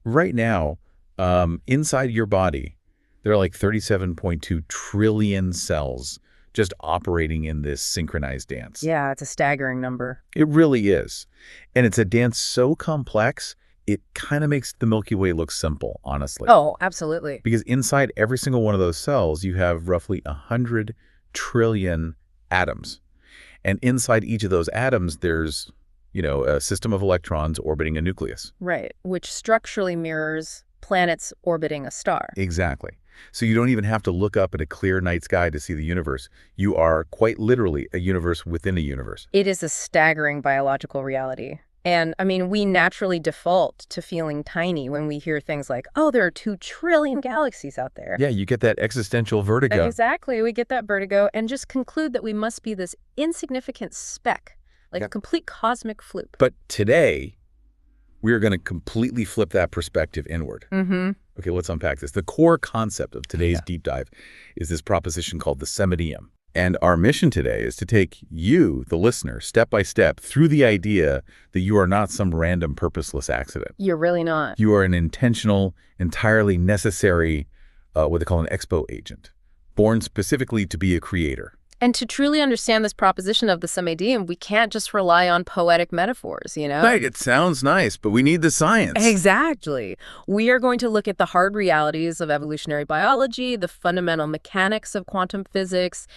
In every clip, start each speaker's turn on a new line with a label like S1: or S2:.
S1: Right now, inside your body, there are like 37.2 trillion cells just operating in this synchronized dance.
S2: Yeah, it's a staggering number.
S1: It really is. And it's a dance so complex, it kind of makes the Milky Way look simple, honestly.
S2: Oh, absolutely.
S1: Because inside every single one of those cells, you have roughly 100 trillion atoms. And inside each of those atoms, there's, a system of electrons orbiting a nucleus.
S2: Right, which structurally mirrors planets orbiting a star.
S1: Exactly. So you don't even have to look up at a clear night sky to see the universe. You are quite literally a universe within a universe.
S2: It is a staggering biological reality. And, we naturally default to feeling tiny when we hear things like, oh, there are 2 trillion galaxies out there.
S1: Yeah, you get that existential vertigo.
S2: Exactly. We get that vertigo and just conclude that we must be this insignificant speck, like a complete cosmic fluke.
S1: But today, we are going to completely flip that perspective inward.
S2: Mm-hmm.
S1: Okay, let's unpack this. The core concept of today's deep dive is this proposition called the Semideum. And our mission today is to take you, the listener, step by step through the idea that you are not some random purposeless accident.
S2: You're really not.
S1: You are an intentional, entirely necessary, what they call an expo agent, born specifically to be a creator.
S2: And to truly understand this proposition of the Semideum, we can't just rely on poetic metaphors,
S1: Right, it sounds nice, but we need the science.
S2: Exactly. We are going to look at the hard realities of evolutionary biology, the fundamental mechanics of quantum physics,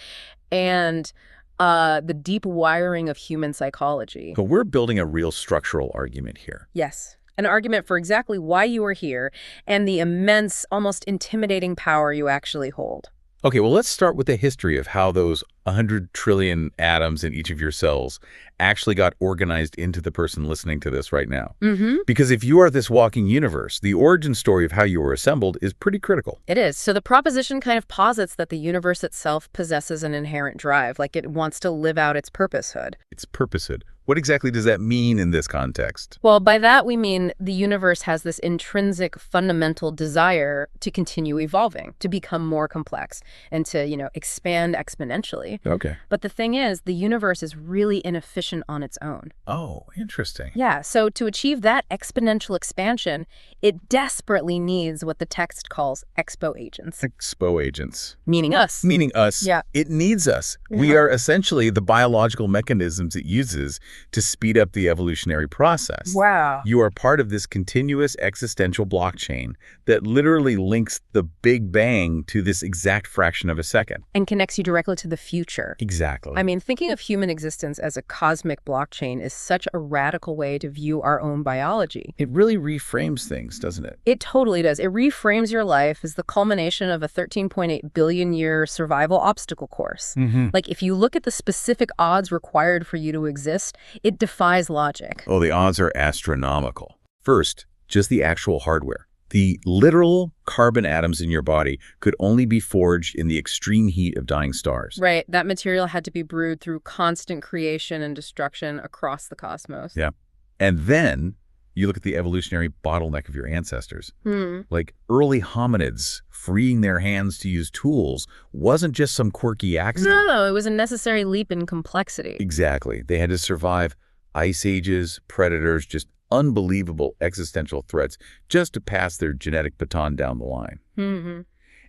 S2: and the deep wiring of human psychology.
S1: But we're building a real structural argument here.
S2: Yes. An argument for exactly why you are here and the immense, almost intimidating power you actually hold.
S1: Okay, well, let's start with the history of how those 100 trillion atoms in each of your cells actually got organized into the person listening to this right now.
S2: Mm-hmm.
S1: Because if you are this walking universe, the origin story of how you were assembled is pretty critical.
S2: It is. So the proposition kind of posits that the universe itself possesses an inherent drive, like it wants to live out its purposehood.
S1: Its purposehood. What exactly does that mean in this context?
S2: Well, by that we mean the universe has this intrinsic fundamental desire to continue evolving, to become more complex, and to, expand exponentially.
S1: Okay.
S2: But the thing is, the universe is really inefficient on its own.
S1: Oh, interesting.
S2: Yeah, so to achieve that exponential expansion, it desperately needs what the text calls expo agents.
S1: Expo agents.
S2: Meaning us.
S1: Meaning us.
S2: Yeah.
S1: It needs us.
S2: Yeah.
S1: We are essentially the biological mechanisms it uses to speed up the evolutionary process.
S2: Wow.
S1: You are part of this continuous existential blockchain that literally links the Big Bang to this exact fraction of a second.
S2: And connects you directly to the future.
S1: Exactly.
S2: Thinking of human existence as a cosmic blockchain is such a radical way to view our own biology.
S1: It really reframes things, doesn't it?
S2: It totally does. It reframes your life as the culmination of a 13.8 billion year survival obstacle course.
S1: Mm-hmm.
S2: Like, if you look at the specific odds required for you to exist, it defies logic.
S1: Oh, the odds are astronomical. First, just the actual hardware. The literal carbon atoms in your body could only be forged in the extreme heat of dying stars.
S2: Right. That material had to be brewed through constant creation and destruction across the cosmos.
S1: Yeah. And then you look at the evolutionary bottleneck of your ancestors. Like early hominids freeing their hands to use tools wasn't just some quirky accident.
S2: No, it was a necessary leap in complexity.
S1: Exactly. They had to survive ice ages, predators, just unbelievable existential threats just to pass their genetic baton down the line.
S2: Mm-hmm.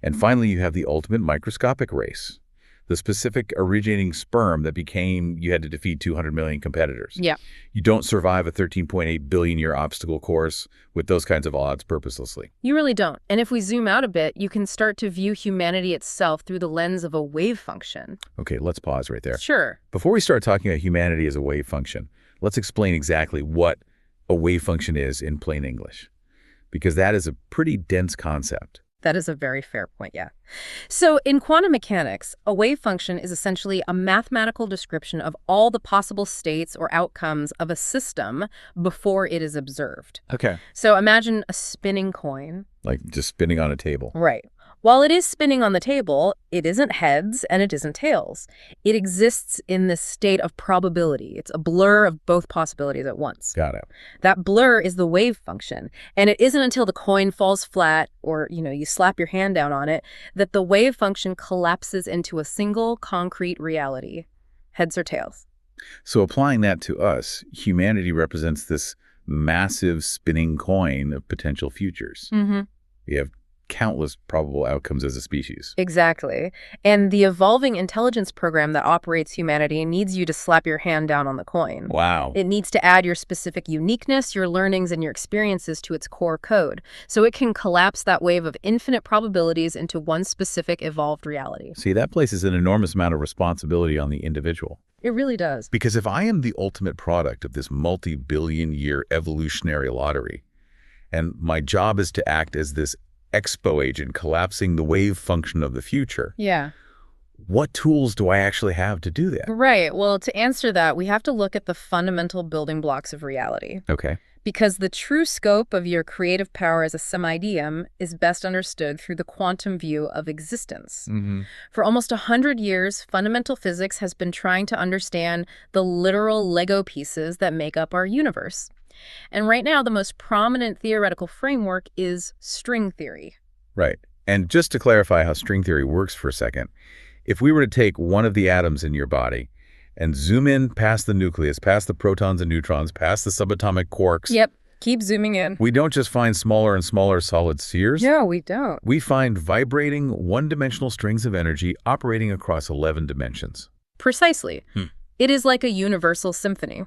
S1: And finally, you have the ultimate microscopic race, the specific originating sperm that became you had to defeat 200 million competitors.
S2: Yeah.
S1: You don't survive a 13.8 billion year obstacle course with those kinds of odds purposelessly.
S2: You really don't. And if we zoom out a bit, you can start to view humanity itself through the lens of a wave function.
S1: Okay, let's pause right there.
S2: Sure.
S1: Before we start talking about humanity as a wave function, let's explain exactly what a wave function is in plain English, because that is a pretty dense concept.
S2: That is a very fair point, yeah. So in quantum mechanics, a wave function is essentially a mathematical description of all the possible states or outcomes of a system before it is observed.
S1: Okay.
S2: So imagine a spinning coin.
S1: Like just spinning on a table.
S2: Right. While it is spinning on the table, it isn't heads and it isn't tails. It exists in this state of probability. It's a blur of both possibilities at once.
S1: Got it.
S2: That blur is the wave function. And it isn't until the coin falls flat or, you slap your hand down on it that the wave function collapses into a single concrete reality. Heads or tails.
S1: So applying that to us, humanity represents this massive spinning coin of potential futures. We have countless probable outcomes as a species.
S2: Exactly. And the evolving intelligence program that operates humanity needs you to slap your hand down on the coin.
S1: Wow.
S2: It needs to add your specific uniqueness, your learnings, and your experiences to its core code, so it can collapse that wave of infinite probabilities into one specific evolved reality.
S1: See, that places an enormous amount of responsibility on the individual.
S2: It really does.
S1: Because if I am the ultimate product of this multi-billion-year evolutionary lottery, and my job is to act as this expo agent collapsing the wave function of the future,
S2: Yeah.
S1: what tools do I actually have to do that?
S2: Right. Well, to answer that, we have to look at the fundamental building blocks of reality.
S1: Okay.
S2: Because the true scope of your creative power as a semideum is best understood through the quantum view of existence. For almost 100 years, fundamental physics has been trying to understand the literal Lego pieces that make up our universe. And right now, the most prominent theoretical framework is string theory.
S1: Right. And just to clarify how string theory works for a second, if we were to take one of the atoms in your body and zoom in past the nucleus, past the protons and neutrons, past the subatomic quarks.
S2: Yep. Keep zooming in.
S1: We don't just find smaller and smaller solid spheres.
S2: No, we don't.
S1: We find vibrating one-dimensional strings of energy operating across 11 dimensions.
S2: Precisely. It is like a universal symphony.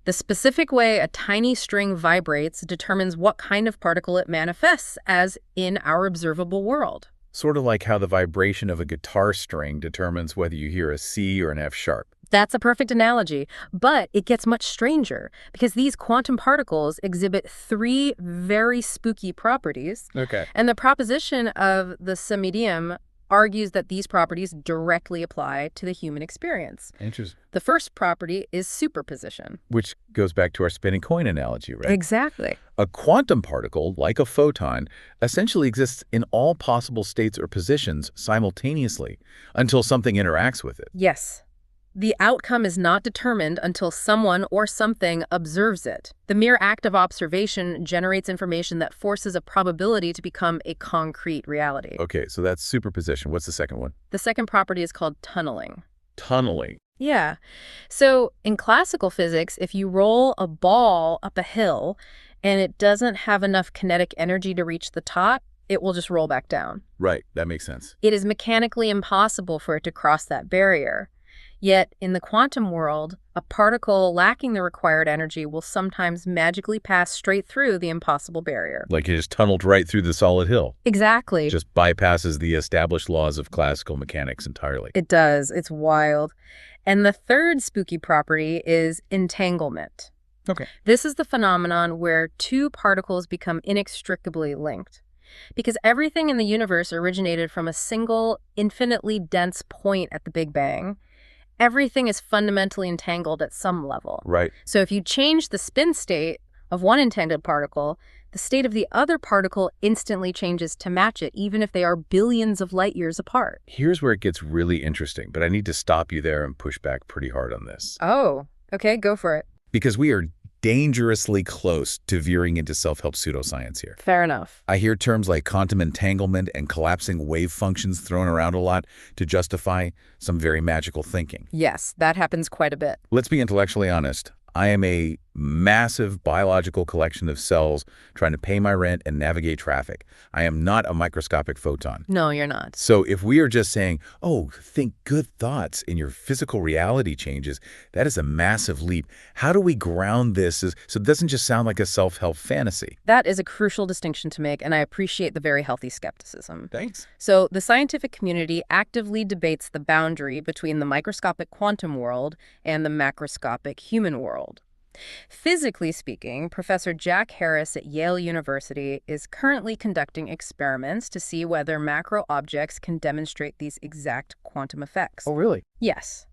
S2: The specific way a tiny string vibrates determines what kind of particle it manifests as in our observable world.
S1: Sort of like how the vibration of a guitar string determines whether you hear a C or an F sharp.
S2: That's a perfect analogy, but it gets much stranger because these quantum particles exhibit 3 very spooky properties.
S1: Okay.
S2: And the proposition of the Semideum argues that these properties directly apply to the human experience.
S1: Interesting.
S2: The first property is superposition.
S1: Which goes back to our spinning coin analogy, right?
S2: Exactly.
S1: A quantum particle, like a photon, essentially exists in all possible states or positions simultaneously until something interacts with it.
S2: Yes. The outcome is not determined until someone or something observes it. The mere act of observation generates information that forces a probability to become a concrete reality.
S1: Okay, so that's superposition. What's the second one?
S2: The second property is called tunneling.
S1: Tunneling.
S2: Yeah. So in classical physics, if you roll a ball up a hill and it doesn't have enough kinetic energy to reach the top, it will just roll back down.
S1: Right, that makes sense.
S2: It is mechanically impossible for it to cross that barrier. Yet, in the quantum world, a particle lacking the required energy will sometimes magically pass straight through the impossible barrier.
S1: Like it just tunneled right through the solid hill.
S2: Exactly.
S1: Just bypasses the established laws of classical mechanics entirely.
S2: It does. It's wild. And the third spooky property is entanglement.
S1: Okay.
S2: This is the phenomenon where 2 particles become inextricably linked. Because everything in the universe originated from a single, infinitely dense point at the Big Bang, everything is fundamentally entangled at some level.
S1: Right.
S2: So if you change the spin state of one entangled particle, the state of the other particle instantly changes to match it, even if they are billions of light years apart.
S1: Here's where it gets really interesting, but I need to stop you there and push back pretty hard on this.
S2: Oh, okay, go for it.
S1: Because we are dangerously close to veering into self-help pseudoscience here.
S2: Fair enough.
S1: I hear terms like quantum entanglement and collapsing wave functions thrown around a lot to justify some very magical thinking.
S2: Yes, that happens quite a bit.
S1: Let's be intellectually honest. I am a massive biological collection of cells trying to pay my rent and navigate traffic. I am not a microscopic photon.
S2: No, you're not.
S1: So if we are just saying, oh, think good thoughts and your physical reality changes, that is a massive leap. How do we ground this so it doesn't just sound like a self-help fantasy?
S2: That is a crucial distinction to make, and I appreciate the very healthy skepticism.
S1: Thanks.
S2: So the scientific community actively debates the boundary between the microscopic quantum world and the macroscopic human world. Physically speaking, Professor Jack Harris at Yale University is currently conducting experiments to see whether macro objects can demonstrate these exact quantum effects.
S1: Oh, really?
S2: Yes.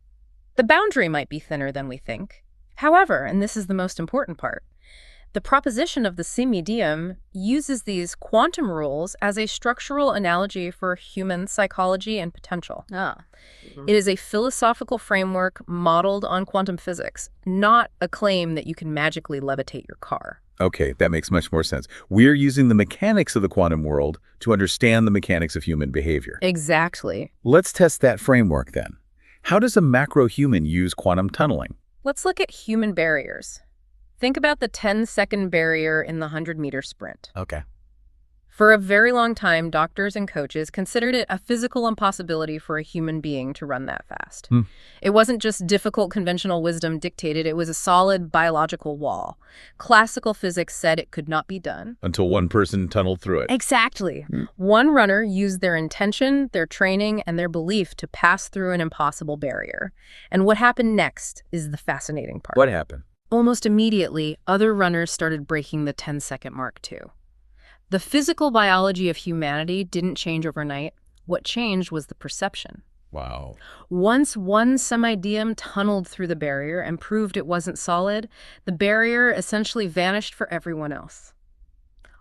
S2: The boundary might be thinner than we think. However, and this is the most important part, the proposition of the Semideum uses these quantum rules as a structural analogy for human psychology and potential. It is a philosophical framework modeled on quantum physics, not a claim that you can magically levitate your car.
S1: Okay, that makes much more sense. We're using the mechanics of the quantum world to understand the mechanics of human behavior.
S2: Exactly.
S1: Let's test that framework then. How does a macro-human use quantum tunneling?
S2: Let's look at human barriers. Think about the 10-second barrier in the 100-meter sprint.
S1: Okay.
S2: For a very long time, doctors and coaches considered it a physical impossibility for a human being to run that fast. It wasn't just difficult conventional wisdom dictated, it was a solid biological wall. Classical physics said it could not be done.
S1: Until one person tunneled through it.
S2: Exactly. One runner used their intention, their training, and their belief to pass through an impossible barrier. And what happened next is the fascinating part.
S1: What happened?
S2: Almost immediately, other runners started breaking the 10-second mark too. The physical biology of humanity didn't change overnight. What changed was the perception.
S1: Wow.
S2: Once one semideum tunneled through the barrier and proved it wasn't solid, the barrier essentially vanished for everyone else.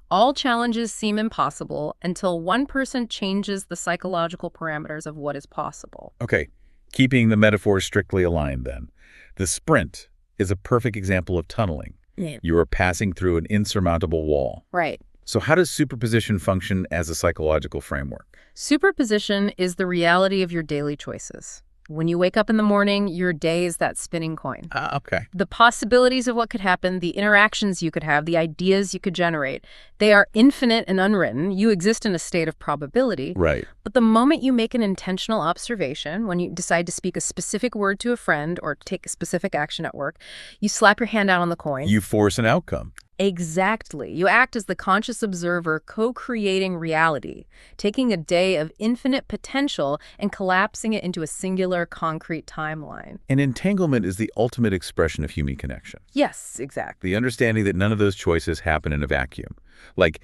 S2: All challenges seem impossible until one person changes the psychological parameters of what is possible.
S1: Okay, keeping the metaphor strictly aligned then. The sprint is a perfect example of tunneling. You are passing through an insurmountable wall.
S2: Right.
S1: So how does superposition function as a psychological framework?
S2: Superposition is the reality of your daily choices. When you wake up in the morning, your day is that spinning coin.
S1: Okay.
S2: The possibilities of what could happen, the interactions you could have, the ideas you could generate, they are infinite and unwritten. You exist in a state of probability.
S1: Right.
S2: But the moment you make an intentional observation, when you decide to speak a specific word to a friend or take a specific action at work, you slap your hand out on the coin.
S1: You force an outcome.
S2: Exactly. You act as the conscious observer co-creating reality, taking a day of infinite potential and collapsing it into a singular concrete timeline.
S1: And entanglement is the ultimate expression of human connection.
S2: Yes, exactly.
S1: The understanding that none of those choices happen in a vacuum. Like,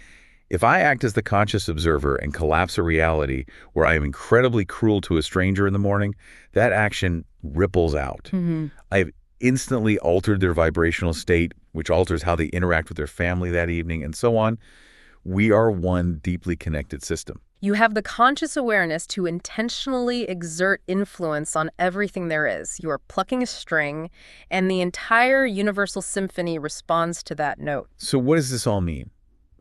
S1: if I act as the conscious observer and collapse a reality where I am incredibly cruel to a stranger in the morning, that action ripples out. I've instantly altered their vibrational state, which alters how they interact with their family that evening, and so on. We are one deeply connected system.
S2: You have the conscious awareness to intentionally exert influence on everything there is. You are plucking a string, and the entire universal symphony responds to that note.
S1: So what does this all mean?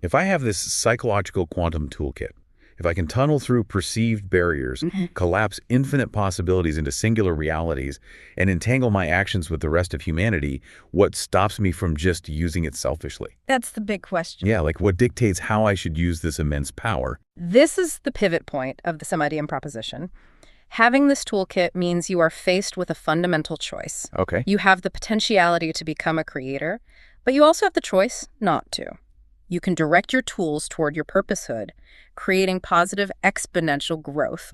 S1: If I have this psychological quantum toolkit, if I can tunnel through perceived barriers, collapse infinite possibilities into singular realities, and entangle my actions with the rest of humanity, what stops me from just using it selfishly?
S2: That's the big question.
S1: Yeah, like what dictates how I should use this immense power?
S2: This is the pivot point of the Semideum proposition. Having this toolkit means you are faced with a fundamental choice.
S1: Okay.
S2: You have the potentiality to become a creator, but you also have the choice not to. You can direct your tools toward your purposehood, creating positive exponential growth.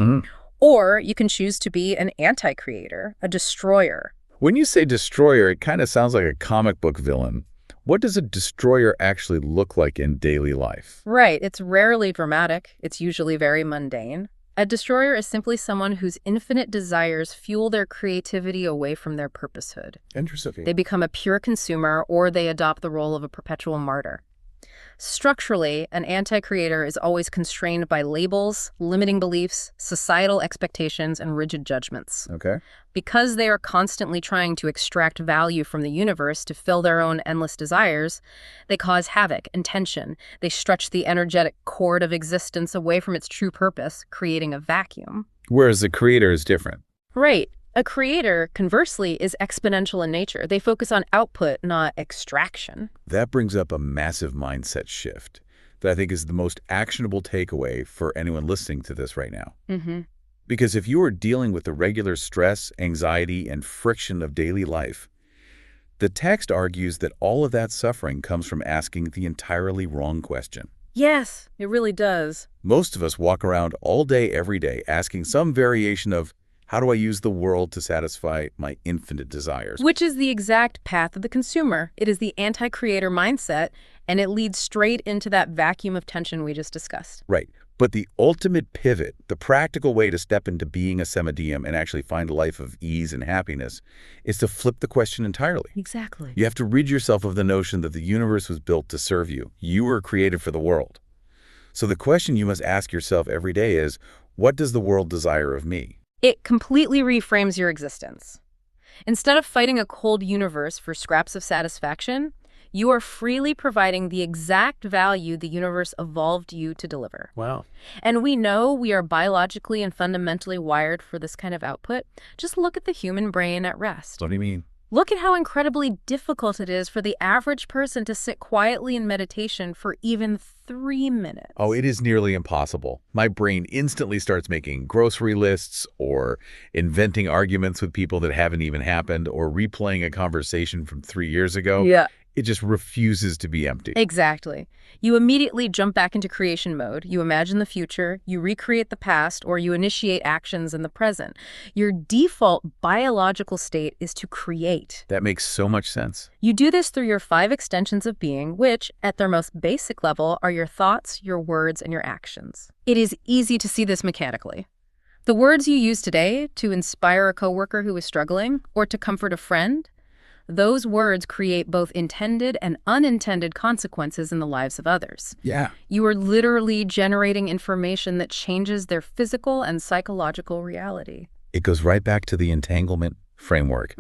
S2: Or you can choose to be an anti-creator, a destroyer.
S1: When you say destroyer, it kind of sounds like a comic book villain. What does a destroyer actually look like in daily life?
S2: Right. It's rarely dramatic. It's usually very mundane. A destroyer is simply someone whose infinite desires fuel their creativity away from their purposehood.
S1: Interesting.
S2: They become a pure consumer, or they adopt the role of a perpetual martyr. Structurally, an anti-creator is always constrained by labels, limiting beliefs, societal expectations, and rigid judgments.
S1: Okay.
S2: Because they are constantly trying to extract value from the universe to fill their own endless desires, they cause havoc and tension. They stretch the energetic cord of existence away from its true purpose, creating a vacuum.
S1: Whereas the creator is different.
S2: Right. A creator, conversely, is exponential in nature. They focus on output, not extraction.
S1: That brings up a massive mindset shift that I think is the most actionable takeaway for anyone listening to this right now. Because if you are dealing with the regular stress, anxiety, and friction of daily life, the text argues that all of that suffering comes from asking the entirely wrong question.
S2: Yes, it really does.
S1: Most of us walk around all day, every day, asking some variation of, how do I use the world to satisfy my infinite desires?
S2: Which is the exact path of the consumer. It is the anti-creator mindset, and it leads straight into that vacuum of tension we just discussed.
S1: Right. But the ultimate pivot, the practical way to step into being a Semideum and actually find a life of ease and happiness, is to flip the question entirely.
S2: Exactly.
S1: You have to rid yourself of the notion that the universe was built to serve you. You were created for the world. So the question you must ask yourself every day is, what does the world desire of me?
S2: It completely reframes your existence. Instead of fighting a cold universe for scraps of satisfaction, you are freely providing the exact value the universe evolved you to deliver.
S1: Wow.
S2: And we know we are biologically and fundamentally wired for this kind of output. Just look at the human brain at rest.
S1: What do you mean?
S2: Look at how incredibly difficult it is for the average person to sit quietly in meditation for even 3 minutes.
S1: Oh, it is nearly impossible. My brain instantly starts making grocery lists or inventing arguments with people that haven't even happened or replaying a conversation from 3 years ago.
S2: Yeah.
S1: It just refuses to be empty.
S2: Exactly. You immediately jump back into creation mode. You imagine the future, you recreate the past, or you initiate actions in the present. Your default biological state is to create.
S1: That makes so much sense.
S2: You do this through your 5 extensions of being, which, at their most basic level, are your thoughts, your words, and your actions. It is easy to see this mechanically. The words you use today to inspire a coworker who is struggling, or to comfort a friend, those words create both intended and unintended consequences in the lives of others.
S1: Yeah.
S2: You are literally generating information that changes their physical and psychological reality.
S1: It goes right back to the entanglement framework.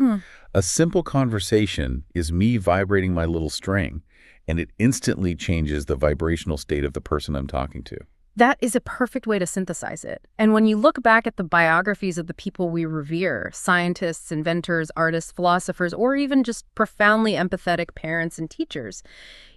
S1: A simple conversation is me vibrating my little string, and it instantly changes the vibrational state of the person I'm talking to.
S2: That is a perfect way to synthesize it. And when you look back at the biographies of the people we revere, scientists, inventors, artists, philosophers, or even just profoundly empathetic parents and teachers,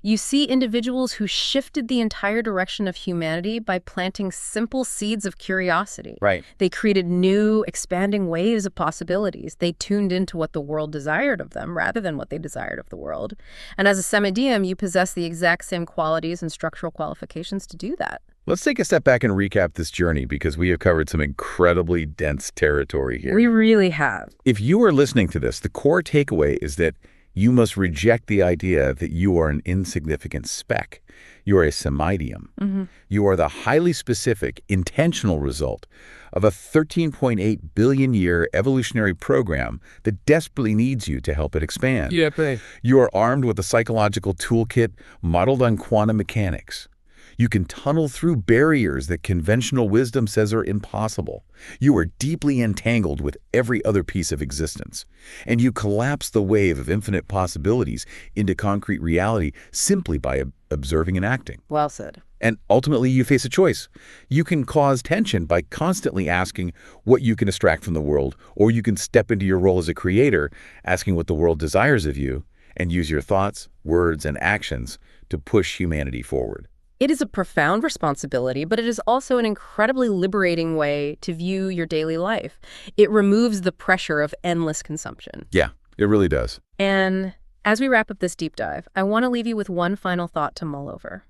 S2: you see individuals who shifted the entire direction of humanity by planting simple seeds of curiosity.
S1: Right.
S2: They created new, expanding waves of possibilities. They tuned into what the world desired of them rather than what they desired of the world. And as a Semideum, you possess the exact same qualities and structural qualifications to do that.
S1: Let's take a step back and recap this journey because we have covered some incredibly dense territory here.
S2: We really have.
S1: If you are listening to this, the core takeaway is that you must reject the idea that you are an insignificant speck. You are a Semideum. You are the highly specific, intentional result of a 13.8 billion year evolutionary program that desperately needs you to help it expand. You are armed with a psychological toolkit modeled on quantum mechanics. You can tunnel through barriers that conventional wisdom says are impossible. You are deeply entangled with every other piece of existence. And you collapse the wave of infinite possibilities into concrete reality simply by observing and acting.
S2: Well said.
S1: And ultimately, you face a choice. You can cause tension by constantly asking what you can extract from the world, or you can step into your role as a creator, asking what the world desires of you, and use your thoughts, words, and actions to push humanity forward.
S2: It is a profound responsibility, but it is also an incredibly liberating way to view your daily life. It removes the pressure of endless consumption.
S1: Yeah, it really does.
S2: And as we wrap up this deep dive, I want to leave you with one final thought to mull over.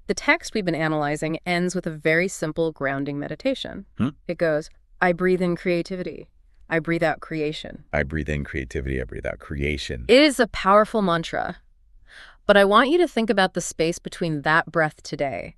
S2: The text we've been analyzing ends with a very simple grounding meditation. It goes, I breathe in creativity. I breathe out creation.
S1: I breathe in creativity. I breathe out creation.
S2: It is a powerful mantra. But I want you to think about the space between that breath today.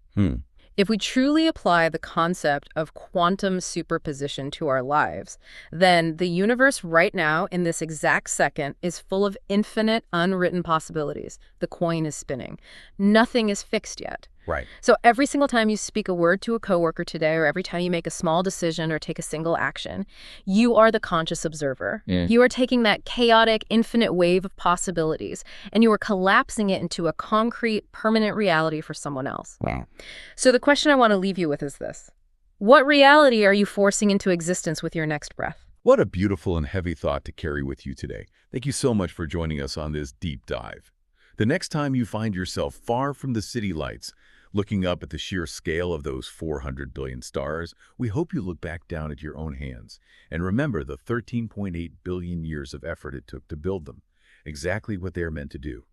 S2: If we truly apply the concept of quantum superposition to our lives, then the universe right now, in this exact second, is full of infinite, unwritten possibilities. The coin is spinning. Nothing is fixed yet.
S1: Right.
S2: So every single time you speak a word to a coworker today, or every time you make a small decision or take a single action, you are the conscious observer. You are taking that chaotic, infinite wave of possibilities, and you are collapsing it into a concrete, permanent reality for someone else.
S1: Wow.
S2: So the question I want to leave you with is this. What reality are you forcing into existence with your next breath?
S1: What a beautiful and heavy thought to carry with you today. Thank you so much for joining us on this deep dive. The next time you find yourself far from the city lights, looking up at the sheer scale of those 400 billion stars, we hope you look back down at your own hands and remember the 13.8 billion years of effort it took to build them. Exactly what they're meant to do.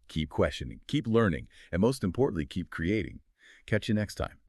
S1: Keep questioning, keep learning, and most importantly, keep creating. Catch you next time.